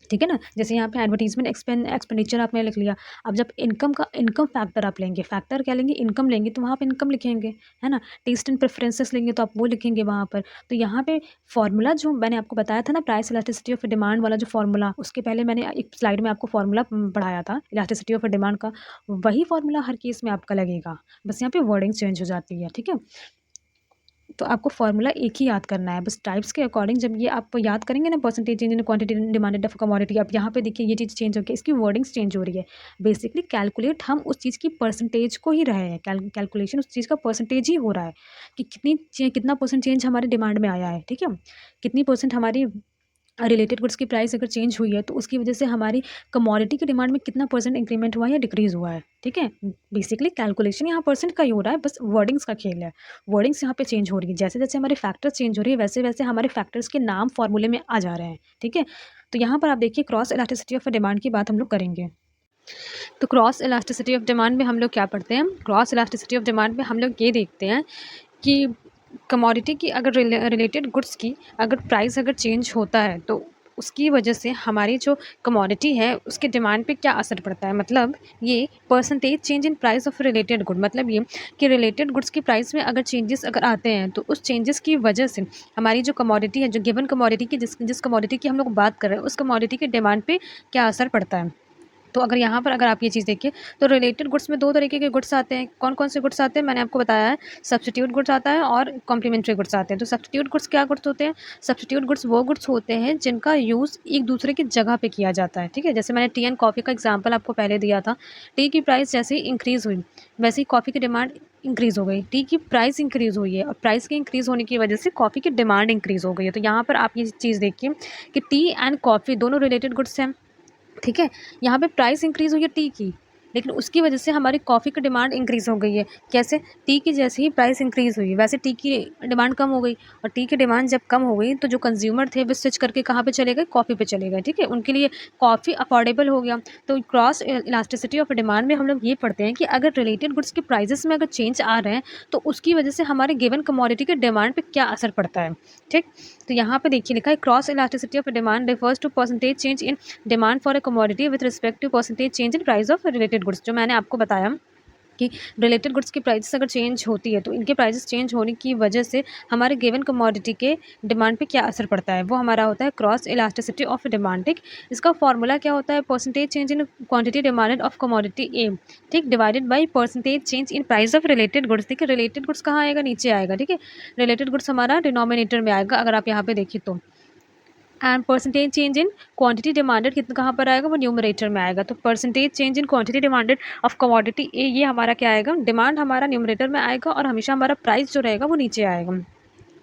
ठीक है ना? जैसे यहाँ पे एडवर्टाइज़मेंट एक्सपेंडिचर आपने लिख लिया। अब जब इनकम फैक्टर आप लेंगे, फैक्टर क्या लेंगे? इनकम लेंगे, तो वहाँ पे इनकम लिखेंगे, है ना? टेस्ट एंड प्रेफरेंसेस लेंगे तो आप वो लिखेंगे वहाँ पर। तो यहाँ पे फ़ॉर्मूला जो मैंने आपको बताया था ना, प्राइस इलास्टिसिटी ऑफ डिमांड वाला जो फ़ॉर्मूला, उसके पहले मैंने एक स्लाइड में आपको फ़ॉर्मूला पढ़ाया था इलास्टिसिटी ऑफ डिमांड का, वही फ़ॉर्मूला हर केस में आपका लगेगा। बस यहाँ पे वर्डिंग चेंज हो जाती है, ठीक है? तो आपको फ़ॉर्मूला एक ही याद करना है, बस टाइप्स के अकॉर्डिंग जब ये आप याद करेंगे ना, percentage change in quantity demanded of commodity, अब यहाँ पे देखिए ये चीज़ चेंज हो गई, इसकी वर्डिंग्स चेंज हो रही है। बेसिकली कैलकुलेट हम उस चीज़ की परसेंटेज को ही रहे हैं, कैलकुलेशन उस चीज़ का परसेंटेज ही हो रहा है कि कितना परसेंट चेंज हमारे डिमांड में आया है, ठीक है? कितनी परसेंट हमारी रिलेटेड गुड्स की प्राइस अगर चेंज हुई है, तो उसकी वजह से हमारी कमोडिटी की डिमांड में कितना परसेंट इंक्रीमेंट हुआ है या डिक्रीज़ हुआ है, ठीक है? बेसिकली कैलकुलेशन यहाँ परसेंट का ही हो रहा है, बस वर्डिंग्स का खेल है। वर्डिंग्स यहाँ पे चेंज हो रही है, जैसे-जैसे हमारे फैक्टर्स चेंज हो रही है, वैसे-वैसे हमारे फैक्टर्स के नाम फॉर्मूले में आ जा रहे हैं, ठीक है? तो यहाँ पर आप देखिए क्रॉस इलास्टिसिटी ऑफ डिमांड की बात हम लोग करेंगे। तो क्रॉस इलास्टिसिटी ऑफ डिमांड में हम लोग क्या पढ़ते हैं? क्रॉस इलास्टिसिटी ऑफ डिमांड में हम लोग ये देखते हैं कि कमोडिटी की अगर रिलेटेड गुड्स की अगर प्राइस अगर चेंज होता है, तो उसकी वजह से हमारी जो कमोडिटी है उसके डिमांड पे क्या असर पड़ता है। मतलब ये percentage change in price of related good, मतलब ये कि रिलेटेड गुड्स की प्राइस में अगर चेंजेस अगर आते हैं, तो उस चेंजेस की वजह से हमारी जो कमोडिटी है, जो गिवन कमोडिटी की जिस जिस कमोडिटी की हम लोग बात कर रहे हैं, उस कमोडिटी के डिमांड पे क्या असर पड़ता है। तो अगर यहाँ पर अगर आप ये चीज़ देखिए, तो रिलेटेड गुड्स में 2 तरीके के गुड्स आते हैं। कौन-कौन से गुड्स आते हैं? मैंने आपको बताया है, सब्स्टिट्यूट गुड्स आता है और कॉम्प्लीमेंट्री गुड्स आते हैं। तो सब्स्टिट्यूट गुड्स क्या गुड्स होते हैं? सब्स्टिट्यूट गुड्स वो गुड्स होते हैं जिनका यूज़ एक-दूसरे की जगह पे किया जाता है, ठीक है? जैसे मैंने टी एंड कॉफ़ी का एग्ज़ाम्पल आपको पहले दिया था। टी की प्राइस जैसे ही इंक्रीज़ हुई, वैसे ही कॉफ़ी की डिमांड इंक्रीज़ हो गई। टी की प्राइस इंक्रीज़ हुई है और प्राइस के इंक्रीज़ होने की वजह से कॉफ़ी की डिमांड इंक्रीज़ हो गई है। तो यहाँ पर आप ये चीज़ देखिए कि टी एंड कॉफ़ी दोनों रिलेटेड गुड्स हैं। ठीक है? यहाँ पे प्राइस इंक्रीज़ हुई है टी की, लेकिन उसकी वजह से हमारी कॉफ़ी की डिमांड इंक्रीज़ हो गई है। कैसे? टी की जैसे ही प्राइस इंक्रीज़ हुई, वैसे टी की डिमांड कम हो गई, और टी की डिमांड जब कम हो गई, तो जो कंज़्यूमर थे वो स्विच करके कहाँ पे चले गए? कॉफ़ी पे चले गए, ठीक है? उनके लिए कॉफ़ी अफोर्डेबल हो गया। तो क्रॉस इलास्टिसिटी ऑफ डिमांड में हम लोग ये पढ़ते हैं कि अगर रिलेटेड गुड्स के प्राइसेज़ में अगर चेंज आ रहे हैं, तो उसकी वजह से हमारे गिवन कमोडिटी के डिमांड पे क्या असर पड़ता है, ठीक? तो यहाँ पे देखिए लिखा है, cross elasticity of demand refers to percentage change in demand for a commodity with respect to percentage change in price of related goods. जो मैंने आपको बताया कि रिलेटेड गुड्स की प्राइसेस अगर चेंज होती है, तो इनके प्राइसेस चेंज होने की वजह से हमारे गिवन कमोडिटी के डिमांड पे क्या असर पड़ता है, वो हमारा होता है क्रॉस इलास्टिसिटी ऑफ डिमांड, ठीक? इसका फॉर्मूला क्या होता है? Percentage change in quantity demanded of commodity A, ठीक, divided by percentage change in price of related goods. ठीक है, रिलेटेड गुड्स कहाँ आएगा? नीचे आएगा, ठीक है? रिलेटेड गुड्स हमारा डिनोमिनेटर में आएगा, अगर आप यहाँ पे देखिए तो। And percentage change in quantity demanded कितना कहाँ पर आएगा? वो न्यूमरेटर में आएगा। तो percentage change in quantity demanded of commodity A, ये हमारा क्या आएगा? डिमांड हमारा न्यूमरेटर में आएगा, और हमेशा हमारा प्राइस जो रहेगा वो नीचे आएगा।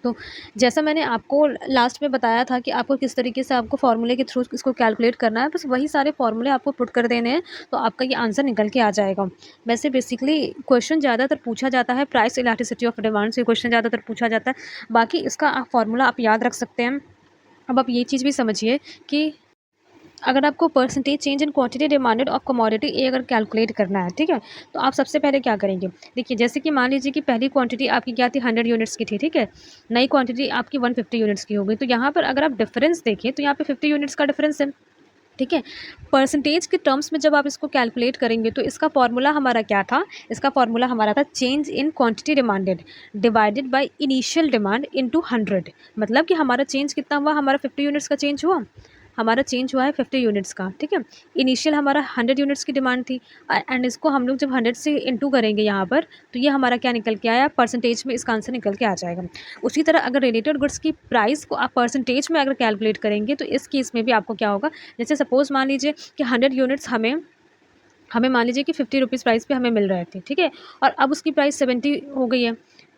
तो जैसा मैंने आपको लास्ट में बताया था कि आपको किस तरीके से आपको फार्मूले के थ्रू इसको कैलकुलेट करना है, बस वही सारे फार्मूले आपको पुट कर देने हैं, तो आपका ये आंसर निकल के आ जाएगा। वैसे बेसिकली क्वेश्चन ज़्यादातर पूछा जाता है प्राइस इलास्टिसिटी ऑफ डिमांड से, क्वेश्चन ज़्यादातर पूछा जाता है। बाकी इसका फार्मूला आप याद रख सकते हैं। अब आप ये चीज़ भी समझिए कि अगर आपको percentage change in quantity demanded of commodity A अगर कैलकुलेट करना है, ठीक है, तो आप सबसे पहले क्या करेंगे? देखिए, जैसे कि मान लीजिए कि पहली क्वांटिटी आपकी क्या थी? 100 यूनिट्स की थी, ठीक है? नई क्वांटिटी आपकी 150 यूनिट्स की हो गई। तो यहाँ पर अगर आप डिफरेंस देखें, तो यहाँ पे 50 यूनिट्स का डिफरेंस है, ठीक है? परसेंटेज के टर्म्स में जब आप इसको कैलकुलेट करेंगे, तो इसका फॉर्मूला हमारा क्या था? इसका फॉर्मूला हमारा था change in quantity demanded divided by initial demand into 100। मतलब कि हमारा चेंज कितना हुआ? हमारा 50 यूनिट्स का चेंज हुआ। हमारा चेंज हुआ है 50 यूनिट्स का, ठीक है? इनिशियल हमारा 100 यूनिट्स की डिमांड थी, एंड इसको हम लोग जब 100 से इंटू करेंगे यहाँ पर, तो ये हमारा क्या निकल के आया? परसेंटेज में इसका आंसर निकल के आ जाएगा। उसी तरह अगर रिलेटेड गुड्स की प्राइस को आप परसेंटेज में अगर कैलकुलेट करेंगे, तो इस केस में भी आपको क्या होगा? जैसे सपोज़ मान लीजिए कि 100 यूनिट्स हमें हमें मान लीजिए कि 50 रुपीज़ प्राइस पे हमें मिल रहे थे, ठीक है? और अब उसकी प्राइस 70 हो गई है।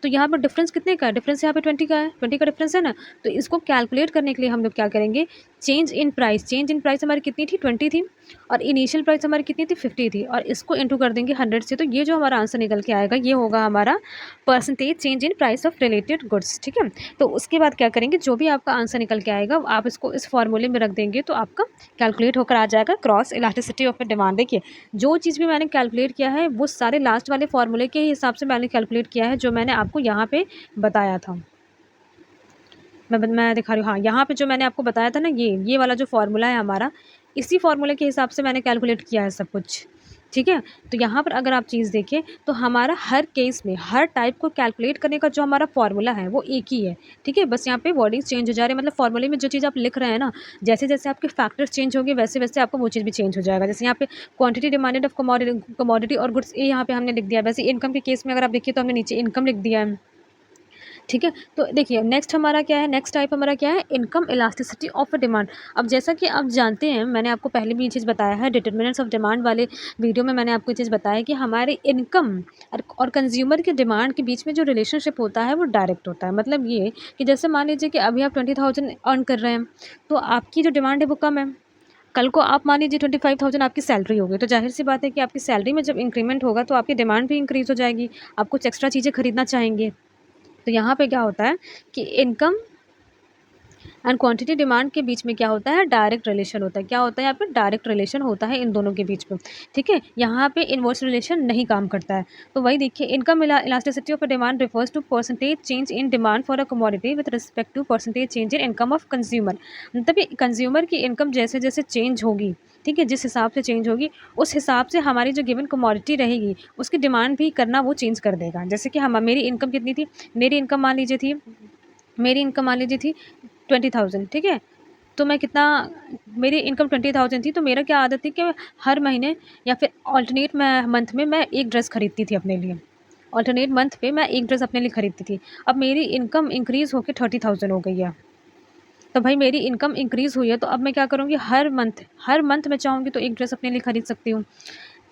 तो यहाँ पर डिफरेंस कितने का है, डिफरेंस यहाँ पे 20 का है, 20 का डिफरेंस है ना। तो इसको कैलकुलेट करने के लिए हम लोग क्या करेंगे, चेंज इन प्राइस हमारी कितनी थी, 20 थी, और इनिशियल प्राइस हमारी कितनी थी, 50 थी, और इसको इंटू कर देंगे 100 से। तो ये जो हमारा आंसर निकल के आएगा ये होगा हमारा percentage change in price of related goods. ठीक है, तो उसके बाद क्या करेंगे, जो भी आपका आंसर निकल के आएगा आप इसको इस फॉर्मूले में रख देंगे तो आपका कैलकुलेट होकर आ जाएगा क्रॉस इलास्टिसिटी ऑफ डिमांड। देखिए जो चीज़ भी मैंने कैलकुलेट किया है वो सारे लास्ट वाले फॉर्मूले के हिसाब से मैंने कैलकुलेट किया है, जो मैंने आपको यहाँ पे बताया था। मैं दिखा रही हूँ, हाँ यहाँ पे जो मैंने आपको बताया था ना, ये वाला जो फॉर्मूला है हमारा, इसी फॉर्मूले के हिसाब से मैंने कैलकुलेट किया है सब कुछ। ठीक है, तो यहाँ पर अगर आप चीज़ देखें तो हमारा हर केस में हर टाइप को कैलकुलेट करने का जो हमारा फॉर्मूला है वो एक ही है। ठीक है, बस यहाँ पे वर्डिंग्स चेंज हो जा रहे हैं, मतलब फॉर्मूले में जो चीज़ आप लिख रहे हैं ना, जैसे जैसे आपके फैक्टर्स चेंज होंगे वैसे वैसे आपको वो चीज़ भी चेंज हो जाएगा। जैसे यहाँ पे क्वांटिटी डिमांडेड ऑफ कमोडिटी और गुड्स, ये यहाँ पे हमने लिख दिया है। वैसे इनकम के केस में अगर आप देखिए तो हमने नीचे इनकम लिख दिया है। ठीक है, तो देखिए नेक्स्ट हमारा क्या है, नेक्स्ट टाइप हमारा क्या है, इनकम इलास्टिसिटी ऑफ डिमांड। अब जैसा कि आप जानते हैं, मैंने आपको पहले भी ये चीज़ बताया है, डिटरमिनेंट्स ऑफ डिमांड वाले वीडियो में मैंने आपको ये चीज़ बताया कि हमारे इनकम और कंज्यूमर के डिमांड के बीच में जो रिलेशनशिप होता है वो डायरेक्ट होता है। मतलब ये कि जैसे मान लीजिए कि अभी आप 20,000 अर्न कर रहे हैं, तो आपकी जो डिमांड है वो कम है। कल को आप मान लीजिए 25,000 आपकी सैलरी होगी, तो जाहिर सी बात है कि आपकी सैलरी में जब इंक्रीमेंट होगा तो आपकी डिमांड भी इंक्रीज़ हो जाएगी, आप कुछ एक्स्ट्रा चीज़ें खरीदना चाहेंगे। तो यहाँ पे क्या होता है कि इनकम एंड क्वांटिटी डिमांड के बीच में क्या होता है, डायरेक्ट रिलेशन होता है। क्या होता है यहाँ पे, डायरेक्ट रिलेशन होता है इन दोनों के बीच में। ठीक है, यहाँ पे इनवर्स रिलेशन नहीं काम करता है। तो वही देखिए, income elasticity of a demand refers to percentage change in demand for a commodity with respect to percentage change in income of consumer. मतलब ये कंज्यूमर की इनकम जैसे जैसे चेंज होगी, ठीक है, जिस हिसाब से चेंज होगी उस हिसाब से हमारी जो गिवन कमोडिटी रहेगी उसकी डिमांड भी करना वो चेंज कर देगा। जैसे कि हम, मेरी इनकम कितनी थी, मेरी इनकम मान लीजिए थी, मेरी इनकम मान लीजिए थी 20,000। ठीक है, तो मैं कितना, मेरी इनकम 20,000 थी, तो मेरा क्या आदत थी कि हर महीने या फिर ऑल्टरनेट मंथ में मैं एक ड्रेस खरीदती थी अपने लिए। ऑल्टरनेट मंथ पे मैं एक ड्रेस अपने लिए खरीदती थी। अब मेरी इनकम इंक्रीज़ होकर 30,000 हो गई है। तो भाई मेरी इनकम इंक्रीज़ हुई है, तो अब मैं क्या करूँगी, हर मंथ मैं चाहूँगी तो एक ड्रेस अपने लिए खरीद सकती हूँ।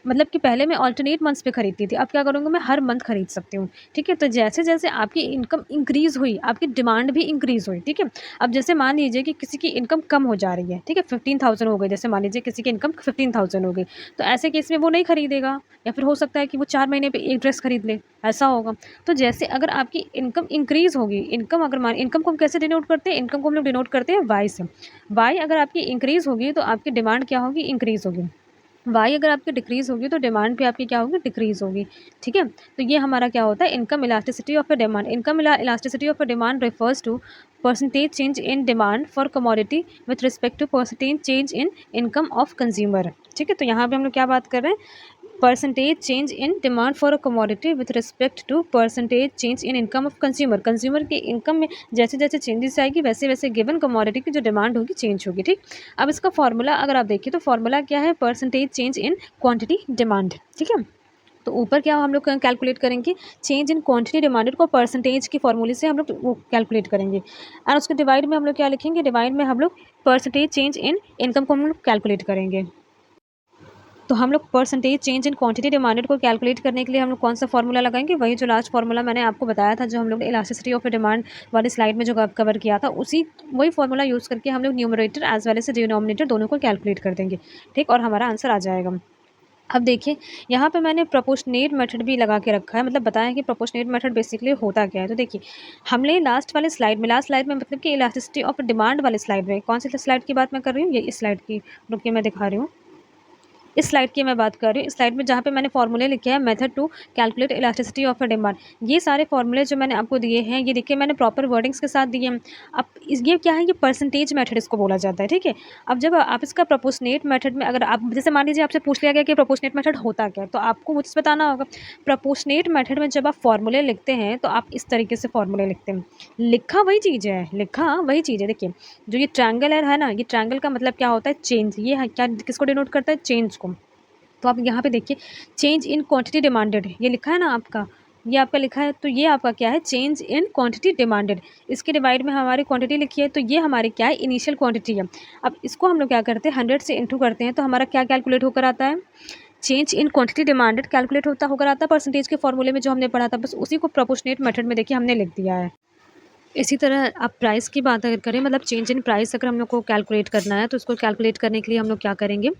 मतलब कि पहले मैं अल्टरनेट मंथ्स पे खरीदती थी, अब क्या करूँगी, मैं हर मंथ खरीद सकती हूँ। ठीक है, तो जैसे जैसे आपकी इनकम इंक्रीज़ हुई, आपकी डिमांड भी इंक्रीज़ हुई। ठीक है, अब जैसे मान लीजिए कि किसी की इनकम कम हो जा रही है, ठीक है, 15,000 हो गई, जैसे मान लीजिए किसी की इनकम 15,000 हो गई, तो ऐसे केस में वो नहीं खरीदेगा, या फिर हो सकता है कि वो 4 महीने पे एक ड्रेस खरीद ले, ऐसा होगा। तो जैसे अगर आपकी इनकम इंक्रीज़ होगी, इनकम को हम कैसे डिनोट करते हैं, इनकम को हम लोग डिनोट करते हैं वाई से। वाई अगर आपकी इंक्रीज़ होगी तो आपकी डिमांड क्या होगी, इंक्रीज़ होगी। वाई अगर आपकी डिक्रीज़ होगी तो डिमांड भी आपकी क्या होगी, डिक्रीज़ होगी। ठीक है, तो ये हमारा क्या होता है, income elasticity of a demand. Income elasticity of a demand refers to percentage change in demand for commodity with respect to percentage change in income of consumer. ठीक है, तो यहाँ पे हम लोग क्या बात कर रहे हैं, percentage change in demand for a commodity with respect to percentage change in income of consumer. Consumer की इनकम में जैसे जैसे चेंजेस आएगी वैसे वैसे गिवन कमोडिटी की जो डिमांड होगी चेंज होगी। ठीक, अब इसका फॉर्मूला अगर आप देखिए तो फॉर्मूला क्या है, percentage change in quantity demand. ठीक है, तो ऊपर क्या हम लोग कैलकुलेट करेंगे, चेंज इन क्वांटिटी डिमांडेड को परसेंटेज की फॉर्मूले से हम लोग वो कैलकुलेट करेंगे, और उसके डिवाइड में हम लोग क्या लिखेंगे, डिवाइड में हम लोग परसेंटेज चेंज इन इनकम को हम लोग कैलकुलेट करेंगे। तो हम लोग percentage change in quantity demanded को कैलकुलेट करने के लिए हम लोग कौन सा फॉर्मूला लगाएंगे, वही जो लास्ट फॉर्मूला मैंने आपको बताया था, जो हम लोग ने इलास्टिसिटी ऑफ डिमांड वाली स्लाइड में जो कवर किया था, वही फॉर्मूला यूज़ करके हम लोग numerator as well as denominator दोनों को कैलकुलेट कर देंगे। ठीक, और हमारा आंसर आ जाएगा। अब देखिए यहाँ पे मैंने प्रोपोर्शनेट मेथड भी लगा के रखा है, मतलब बताया कि प्रोपोर्शनेट मेथड बेसिकली होता क्या है। तो देखिए हमने लास्ट स्लाइड में मतलब कि इलास्टिसिटी ऑफ डिमांड वाले स्लाइड में, कौन सी स्लाइड की बात मैं कर रही हूँ, ये इस स्लाइड की, रुकिए मैं दिखा रही हूँ, इस स्लाइड की मैं बात कर रही हूँ। इस स्लाइड में जहाँ पे मैंने फॉर्मूले लिखे हैं, method to calculate elasticity of a demand, ये सारे फॉर्मूले जो मैंने आपको दिए हैं, ये देखिए मैंने प्रॉपर वर्डिंग्स के साथ दिए हैं। अब ये क्या है, ये परसेंटेज मेथड इसको बोला जाता है। ठीक है, अब जब आप इसका प्रोपोर्शनेट मेथड में, अगर आप जैसे मान लीजिए आपसे पूछ लिया गया कि प्रोपोर्शनेट मेथड होता क्या है, तो आपको वो चीज़ बताना होगा। प्रोपोर्शनेट मेथड में जब आप फॉर्मूले लिखते हैं तो आप इस तरीके से फॉर्मूले लिखते हैं, लिखा वही चीज़ है। देखिए जो ये ट्रायंगल है ना, ये ट्रायंगल का मतलब क्या होता है, चेंज। ये है क्या, किसको डिनोट करता है, चेंज को। तो आप यहाँ पे देखिए चेंज इन क्वांटिटी डिमांडेड, ये लिखा है ना आपका, ये आपका लिखा है, तो ये आपका क्या है, चेंज इन क्वांटिटी डिमांडेड। इसके डिवाइड में हमारी क्वांटिटी लिखी है, तो ये हमारी क्या है, इनिशियल क्वांटिटी है। अब इसको हम लोग क्या करते हैं, 100 से इंटू करते हैं, तो हमारा क्या कैलकुलेट होकर आता है, change in quantity demanded calculate होता होकर आता है परसेंटेज के फॉर्मूले में जो हमने पढ़ा था, बस उसी को प्रोपोर्शनेट मेथड में देखिए हमने लिख दिया है। इसी तरह आप प्राइस की बात अगर करें, मतलब चेंज इन प्राइस अगर हम लोग को कैलकुलेट करना है तो उसको कैलकुलेट करने के लिए हम लोग क्या करेंगे,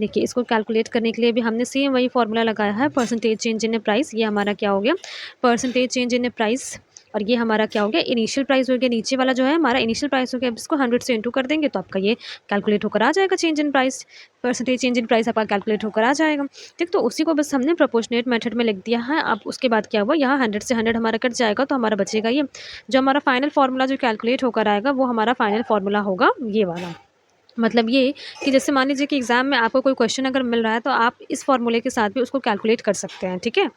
देखिए इसको कैलकुलेट करने के लिए भी हमने सेम वही फॉर्मूला लगाया है, परसेंटेज चेंज इन प्राइस। ये हमारा क्या हो गया, परसेंटेज चेंज इन प्राइस, और ये हमारा क्या हो गया, इनिशियल प्राइस हो गया। नीचे वाला जो है हमारा इनिशियल प्राइस हो गया, अब इसको 100 से इंटू कर देंगे तो आपका ये कैलकुलेट होकर आ जाएगा change in price, percentage change in price आपका कैलकुलेट होकर आ जाएगा। ठीक, तो उसी को बस हमने प्रोपोर्शनेट मेथड में लिख दिया है। अब उसके बाद क्या हुआ, यहाँ 100 से 100 हमारा कट जाएगा तो हमारा बचेगा ये, जो हमारा फाइनल फार्मूला जो कैलकुलेट होकर आएगा वो हमारा फाइनल फार्मूला होगा ये वाला। मतलब ये कि जैसे मान लीजिए कि एग्जाम में आपको कोई क्वेश्चन अगर मिल रहा है तो आप इस फार्मूले के साथ भी उसको कैलकुलेट कर सकते हैं। ठीक है,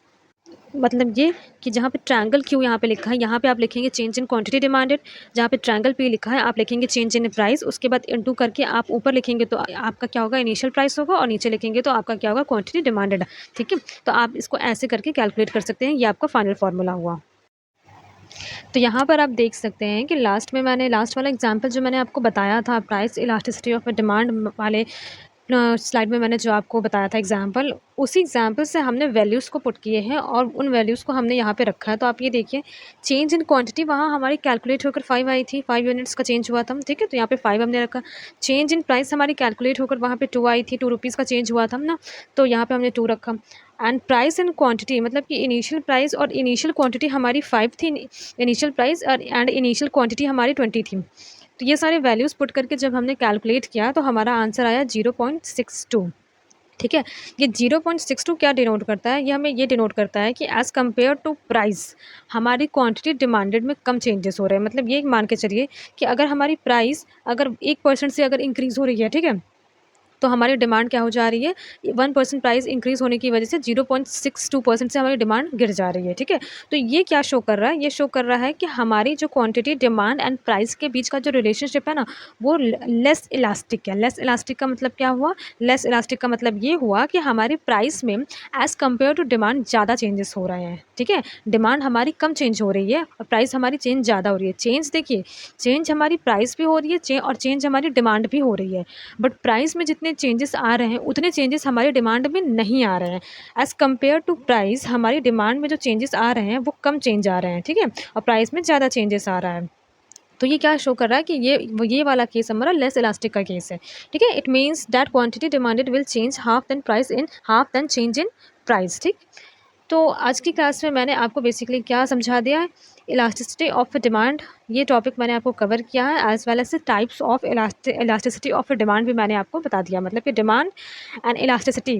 मतलब ये कि जहाँ पे ट्रायंगल क्यू यहाँ पे लिखा है, यहाँ पे आप लिखेंगे चेंज इन क्वांटिटी डिमांडेड, जहाँ पे ट्रायंगल पी लिखा है आप लिखेंगे चेंज इन प्राइस, उसके बाद इनटू करके आप ऊपर लिखेंगे तो आपका क्या होगा, इनिशियल प्राइस होगा, और नीचे लिखेंगे तो आपका क्या होगा, क्वांटिटी डिमांडेड। ठीक है, तो आप इसको ऐसे करके कैलकुलेट कर सकते हैं, ये आपका फाइनल फार्मूला हुआ। तो यहाँ पर आप देख सकते हैं कि लास्ट वाला एग्जांपल जो मैंने आपको बताया था, प्राइस इलास्टिसिटी ऑफ डिमांड वाले स्लाइड में मैंने जो आपको बताया था एग्जांपल, उसी एग्जांपल से हमने वैल्यूज़ को पुट किए हैं और उन वैल्यूज़ को हमने यहाँ पे रखा है। तो आप ये देखिए, चेंज इन क्वांटिटी वहाँ हमारी कैलकुलेट होकर 5 आई थी, 5 यूनिट्स का चेंज हुआ था। ठीक है, तो यहाँ पे 5 हमने रखा। चेंज इन प्राइस हमारी कैलकुलेट होकर वहाँ पे 2 आई थी, 2 रुपीज़ का चेंज हुआ था ना, तो यहाँ पे हमने 2 रखा। एंड प्राइस एंड क्वांटिटी, मतलब कि इनिशियल प्राइस और इनिशियल क्वांटिटी हमारी 5 थी, इनिशियल प्राइस और एंड इनिशियल क्वांटिटी हमारी 20 थी। तो ये सारे वैल्यूज़ पुट करके जब हमने कैलकुलेट किया तो हमारा आंसर आया 0.62। ठीक है, ये 0.62 क्या डिनोट करता है, ये हमें ये डिनोट करता है कि एज़ कम्पेयर टू प्राइस हमारी क्वांटिटी डिमांडेड में कम चेंजेस हो रहे हैं। मतलब ये मान के चलिए कि अगर हमारी प्राइस अगर 1% से अगर इंक्रीज़ हो रही है, ठीक है, तो हमारी डिमांड क्या हो जा रही है, 1% प्राइस इंक्रीज़ होने की वजह से 0.62% से हमारी डिमांड गिर जा रही है। ठीक है, तो ये क्या शो कर रहा है, ये शो कर रहा है कि हमारी जो क्वांटिटी डिमांड एंड प्राइस के बीच का जो रिलेशनशिप है ना, वो लेस इलास्टिक है। लेस इलास्टिक का मतलब क्या हुआ, लेस इलास्टिक का मतलब ये हुआ कि हमारी प्राइस में एज़ कम्पेयर टू डिमांड ज़्यादा चेंजेस हो रहे हैं। ठीक है, डिमांड हमारी कम चेंज हो रही है और प्राइस हमारी चेंज ज़्यादा हो रही है। चेंज देखिए, चेंज हमारी प्राइस भी हो रही है और चेंज हमारी डिमांड भी हो रही है, बट प्राइस में जितने चेंजेस आ रहे हैं उतने चेंजेस हमारी डिमांड में नहीं आ रहे हैं। एज़ कम्पेयर टू प्राइस हमारी डिमांड में जो चेंजेस आ रहे हैं वो कम चेंज आ रहे हैं। ठीक है, और प्राइस में ज़्यादा चेंजेस आ रहा है। तो ये क्या शो कर रहा है कि ये वाला केस हमारा लेस इलास्टिक का केस है। ठीक है, it means that quantity demanded will change half then price in half then change in price. ठीक, तो आज की क्लास में मैंने आपको बेसिकली क्या समझा दिया है, इलास्टिसिटी ऑफ डिमांड, ये टॉपिक मैंने आपको कवर किया है, as well as types of elasticity of demand भी मैंने आपको बता दिया। मतलब कि demand and elasticity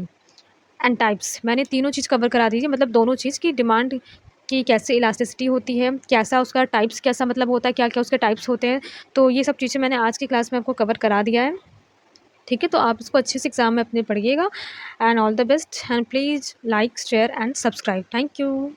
and types मैंने तीनों चीज़ कवर करा दी है। मतलब दोनों चीज़ की डिमांड की कैसे इलास्टिसिटी होती है, कैसा उसका टाइप्स कैसा मतलब होता है, क्या क्या उसके टाइप्स होते हैं, तो ये सब चीज़ें मैंने आज की क्लास में आपको कवर करा दिया है। ठीक है, तो आप इसको अच्छे से एग्ज़ाम में अपने पढ़िएगा। And all the best, and please like share and subscribe. Thank you.